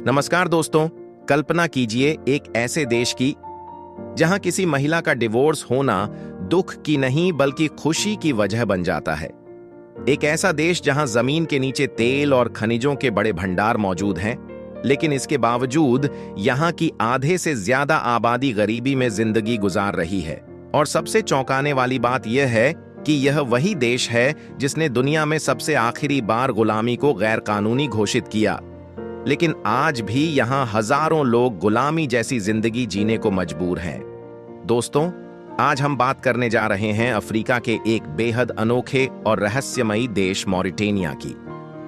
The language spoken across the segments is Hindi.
नमस्कार दोस्तों। कल्पना कीजिए एक ऐसे देश की जहां किसी महिला का डिवोर्स होना दुख की नहीं बल्कि खुशी की वजह बन जाता है। एक ऐसा देश जहां जमीन के नीचे तेल और खनिजों के बड़े भंडार मौजूद हैं, लेकिन इसके बावजूद यहां की आधे से ज्यादा आबादी गरीबी में जिंदगी गुजार रही है। और सबसे चौंकाने वाली बात यह है कि यह वही देश है जिसने दुनिया में सबसे आखिरी बार गुलामी को गैर कानूनी घोषित किया, लेकिन आज भी यहां हजारों लोग गुलामी जैसी जिंदगी जीने को मजबूर हैं। दोस्तों, आज हम बात करने जा रहे हैं अफ्रीका के एक बेहद अनोखे और रहस्यमयी देश मॉरिटेनिया की।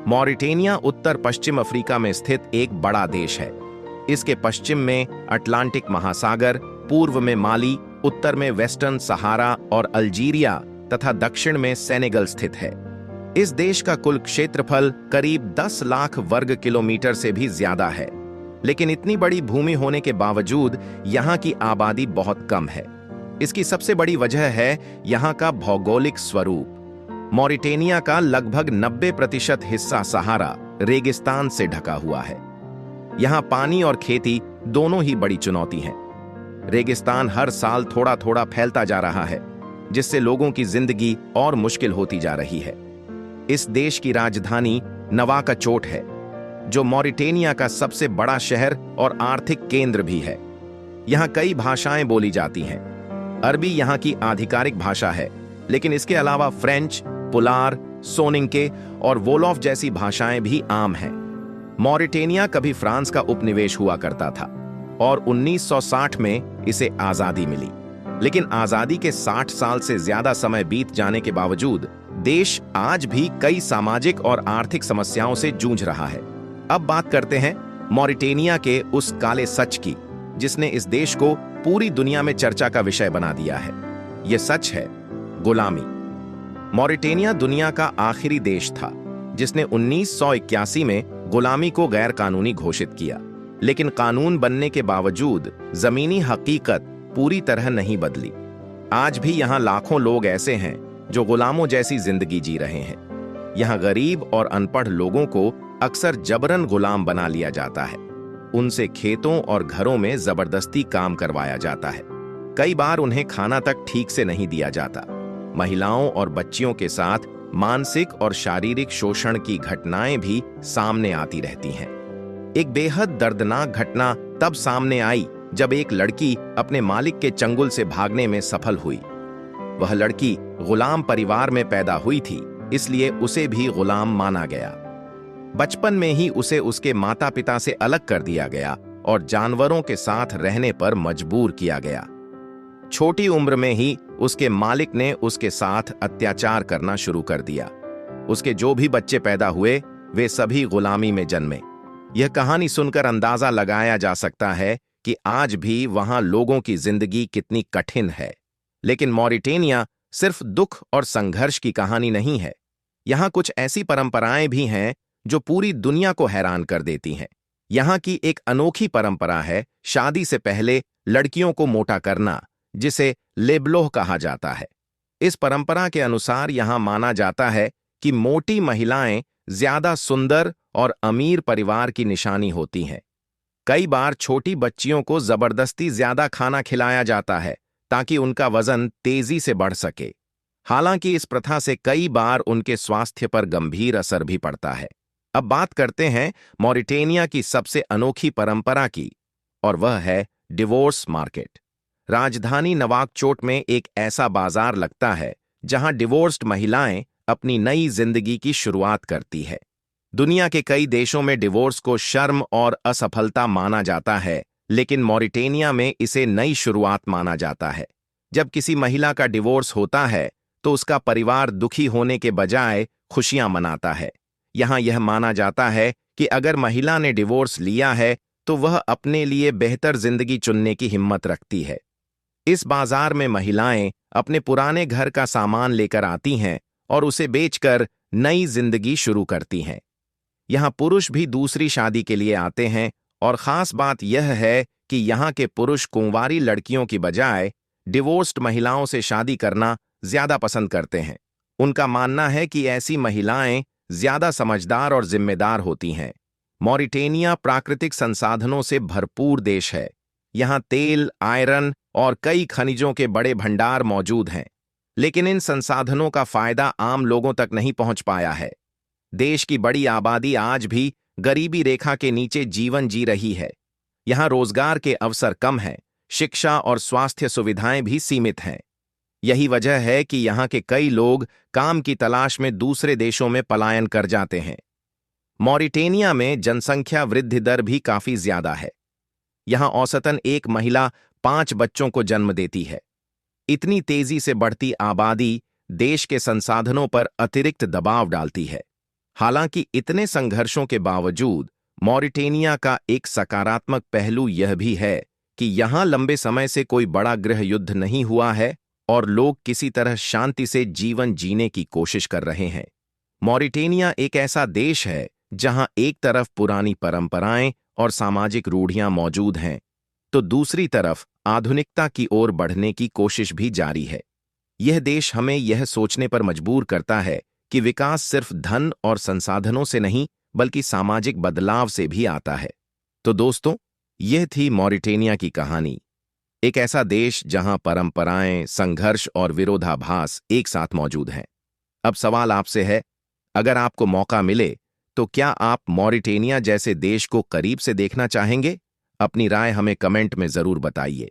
मॉरिटेनिया उत्तर पश्चिम अफ्रीका में स्थित एक बड़ा देश है। इसके पश्चिम में अटलांटिक महासागर, पूर्व में माली, उत्तर में वेस्टर्न सहारा और अल्जीरिया तथा दक्षिण में सेनेगल स्थित है। इस देश का कुल क्षेत्रफल करीब 10 लाख वर्ग किलोमीटर से भी ज्यादा है, लेकिन इतनी बड़ी भूमि होने के बावजूद यहाँ की आबादी बहुत कम है। इसकी सबसे बड़ी वजह है यहाँ का भौगोलिक स्वरूप। मॉरिटेनिया का लगभग 90% हिस्सा सहारा रेगिस्तान से ढका हुआ है। यहाँ पानी और खेती दोनों ही बड़ी चुनौती हैं। रेगिस्तान हर साल थोड़ा थोड़ा फैलता जा रहा है, जिससे लोगों की जिंदगी और मुश्किल होती जा रही है। इस देश की राजधानी नवाकाचोट है, जो मॉरिटेनिया का सबसे बड़ा शहर और आर्थिक केंद्र भी है। यहाँ कई भाषाएं बोली जाती हैं। अरबी यहाँ की आधिकारिक भाषा है, लेकिन इसके अलावा फ्रेंच, पुलार, सोनिंके और वोलोफ जैसी भाषाएं भी आम हैं। मॉरिटेनिया कभी फ्रांस का उपनिवेश हुआ करता था और 1960 में इसे आजादी मिली, लेकिन आजादी के 60 साल से ज्यादा समय बीत जाने के बावजूद देश आज भी कई सामाजिक और आर्थिक समस्याओं से जूझ रहा है। अब बात करते हैं मॉरिटेनिया के उस काले सच की, जिसने इस देश को पूरी दुनिया में चर्चा का विषय बना दिया है। यह सच है गुलामी। मॉरिटेनिया दुनिया का आखिरी देश था जिसने 1981 में गुलामी को गैर कानूनी घोषित किया, लेकिन कानून बनने के बावजूद जमीनी हकीकत पूरी तरह नहीं बदली। आज भी यहां लाखों लोग ऐसे हैं जो गुलामों जैसी जिंदगी जी रहे हैं। यहाँ गरीब और अनपढ़ लोगों को अक्सर जबरन गुलाम बना लिया जाता है। उनसे खेतों और घरों में जबरदस्ती काम करवाया जाता है। कई बार उन्हें खाना तक ठीक से नहीं दिया जाता। महिलाओं और बच्चियों के साथ मानसिक और शारीरिक शोषण की घटनाएं भी सामने आती रहती हैं। एक बेहद दर्दनाक घटना तब सामने आई जब एक लड़की अपने मालिक के चंगुल से भागने में सफल हुई। वह लड़की गुलाम परिवार में पैदा हुई थी, इसलिए उसे भी गुलाम माना गया। बचपन में ही उसे उसके माता पिता से अलग कर दिया गया और जानवरों के साथ रहने पर मजबूर किया गया। छोटी उम्र में ही उसके मालिक ने उसके साथ अत्याचार करना शुरू कर दिया। उसके जो भी बच्चे पैदा हुए वे सभी गुलामी में जन्मे। यह कहानी सुनकर अंदाजा लगाया जा सकता है कि आज भी वहां लोगों की जिंदगी कितनी कठिन है। लेकिन मॉरिटेनिया सिर्फ दुख और संघर्ष की कहानी नहीं है। यहाँ कुछ ऐसी परंपराएं भी हैं जो पूरी दुनिया को हैरान कर देती हैं। यहाँ की एक अनोखी परंपरा है शादी से पहले लड़कियों को मोटा करना, जिसे लेब्लोह कहा जाता है। इस परंपरा के अनुसार यहाँ माना जाता है कि मोटी महिलाएं ज्यादा सुंदर और अमीर परिवार की निशानी होती हैं। कई बार छोटी बच्चियों को जबरदस्ती ज्यादा खाना खिलाया जाता है ताकि उनका वजन तेजी से बढ़ सके। हालांकि इस प्रथा से कई बार उनके स्वास्थ्य पर गंभीर असर भी पड़ता है। अब बात करते हैं मॉरिटेनिया की सबसे अनोखी परंपरा की, और वह है डिवोर्स मार्केट। राजधानी नवाकचोट में एक ऐसा बाजार लगता है जहां डिवोर्स्ड महिलाएं अपनी नई जिंदगी की शुरुआत करती है। दुनिया के कई देशों में डिवोर्स को शर्म और असफलता माना जाता है, लेकिन मॉरिटेनिया में इसे नई शुरुआत माना जाता है। जब किसी महिला का डिवोर्स होता है तो उसका परिवार दुखी होने के बजाय खुशियां मनाता है। यहाँ यह माना जाता है कि अगर महिला ने डिवोर्स लिया है तो वह अपने लिए बेहतर जिंदगी चुनने की हिम्मत रखती है। इस बाजार में महिलाएं अपने पुराने घर का सामान लेकर आती हैं और उसे बेचकर नई जिंदगी शुरू करती हैं। यहाँ पुरुष भी दूसरी शादी के लिए आते हैं, और खास बात यह है कि यहाँ के पुरुष कुंवारी लड़कियों की बजाय डिवोर्स्ड महिलाओं से शादी करना ज्यादा पसंद करते हैं। उनका मानना है कि ऐसी महिलाएं ज्यादा समझदार और जिम्मेदार होती हैं। मॉरिटेनिया प्राकृतिक संसाधनों से भरपूर देश है। यहाँ तेल, आयरन और कई खनिजों के बड़े भंडार मौजूद हैं, लेकिन इन संसाधनों का फायदा आम लोगों तक नहीं पहुंच पाया है। देश की बड़ी आबादी आज भी गरीबी रेखा के नीचे जीवन जी रही है। यहाँ रोजगार के अवसर कम हैं, शिक्षा और स्वास्थ्य सुविधाएं भी सीमित हैं। यही वजह है कि यहाँ के कई लोग काम की तलाश में दूसरे देशों में पलायन कर जाते हैं। मॉरिटेनिया में जनसंख्या वृद्धि दर भी काफी ज्यादा है। यहाँ औसतन एक महिला 5 बच्चों को जन्म देती है। इतनी तेजी से बढ़ती आबादी देश के संसाधनों पर अतिरिक्त दबाव डालती है। हालांकि इतने संघर्षों के बावजूद मॉरिटेनिया का एक सकारात्मक पहलू यह भी है कि यहाँ लंबे समय से कोई बड़ा गृह युद्ध नहीं हुआ है और लोग किसी तरह शांति से जीवन जीने की कोशिश कर रहे हैं। मॉरिटेनिया एक ऐसा देश है जहां एक तरफ पुरानी परंपराएं और सामाजिक रूढ़ियां मौजूद हैं, तो दूसरी तरफ आधुनिकता की ओर बढ़ने की कोशिश भी जारी है। यह देश हमें यह सोचने पर मजबूर करता है कि विकास सिर्फ धन और संसाधनों से नहीं, बल्कि सामाजिक बदलाव से भी आता है। तो दोस्तों, यह थी मॉरिटेनिया की कहानी। एक ऐसा देश जहां परंपराएं, संघर्ष और विरोधाभास एक साथ मौजूद हैं। अब सवाल आपसे है, अगर आपको मौका मिले तो क्या आप मॉरिटेनिया जैसे देश को करीब से देखना चाहेंगे? अपनी राय हमें कमेंट में जरूर बताइए।